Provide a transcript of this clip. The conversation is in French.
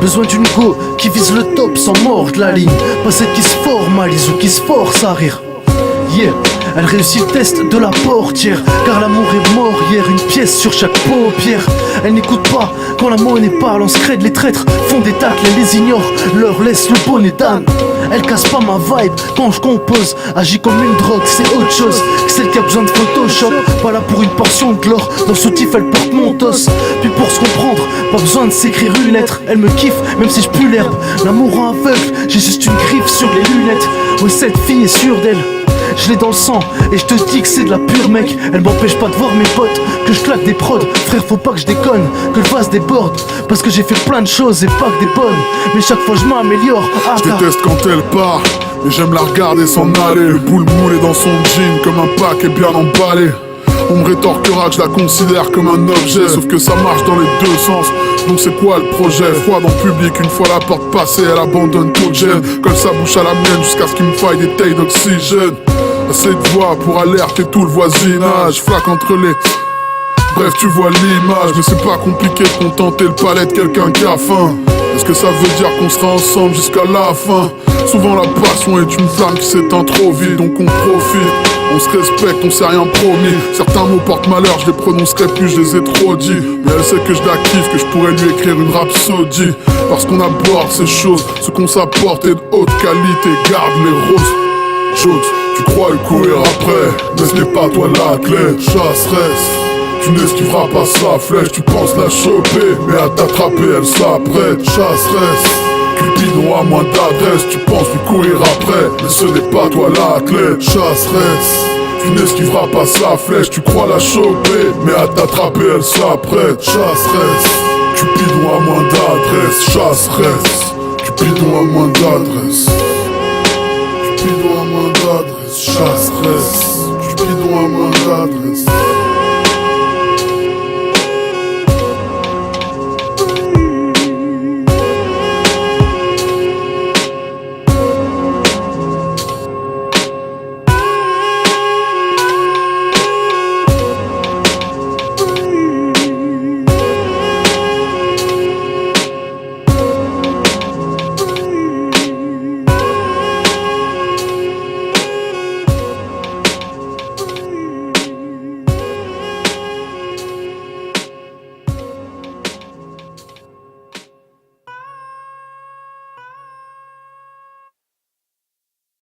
Besoin d'une go qui vise le top sans mordre la ligne. Pas celle qui se formalise ou qui se force à rire. Yeah, elle réussit le test de la portière, car l'amour est mort hier, une pièce sur chaque paupière. Elle n'écoute pas quand la monnaie parle, on se crée les traîtres, font des tacles, elle les ignore, leur laisse le bonnet d'âne. Elle casse pas ma vibe quand je compose, agit comme une drogue, c'est autre chose que celle qui a besoin de Photoshop. Pas là pour une portion de l'or, dans le soutif elle porte mon tos. Puis pour se comprendre, pas besoin de s'écrire une lettre. Elle me kiffe même si je pue l'herbe, l'amour rend aveugle, j'ai juste une griffe sur les lunettes. Oui, cette fille est sûre d'elle, je l'ai dans le sang et je te dis que c'est de la pure mec. Elle m'empêche pas de voir mes potes, que je claque des prods. Frère faut pas que je déconne, que le vase déborde. Parce que j'ai fait plein de choses et pas que des bonnes. Mais chaque fois je m'améliore. Je déteste quand elle part, mais j'aime la regarder s'en aller. Le boule moulé dans son jean comme un pack et bien emballé. On me rétorquera que je la considère comme un objet, sauf que ça marche dans les deux sens. Donc c'est quoi le projet? Froid dans le public, une fois la porte passée, elle abandonne toute gêne. Colle sa bouche à la mienne jusqu'à ce qu'il me faille des tailles d'oxygène. Assez de voix pour alerter tout le voisinage. Flaque entre les... Bref, tu vois l'image, mais c'est pas compliqué de contenter le palais de quelqu'un qui a faim. Est-ce que ça veut dire qu'on sera ensemble jusqu'à la fin? Souvent la passion est une flamme qui s'éteint trop vite, donc on profite. On se respecte, on s'est rien promis. Certains mots portent malheur, je les prononcerai plus, je les ai trop dit. Mais elle sait que je la kiffe, que je pourrais lui écrire une rhapsodie. Parce qu'on aborde ces choses, ce qu'on s'apporte est de haute qualité. Garde les roses chaudes, tu crois y courir après, mais ce n'est pas toi la clé. Chasseresse, tu n'esquiveras pas sa flèche. Tu penses la choper, mais à t'attraper elle s'apprête. Chasseresse, Cupidon a moins d'adresse. Tu penses lui courir après, mais ce n'est pas toi l'athlète. Chasseresse, tu n'esquiveras pas sa flèche. Tu crois la choper, mais à t'attraper elle s'apprête. Chasseresse, Cupidon a moins d'adresse. Chasseresse, Cupidon a moins d'adresse. Cupidon a moins d'adresse. Chasseresse, Cupidon a moins d'adresse.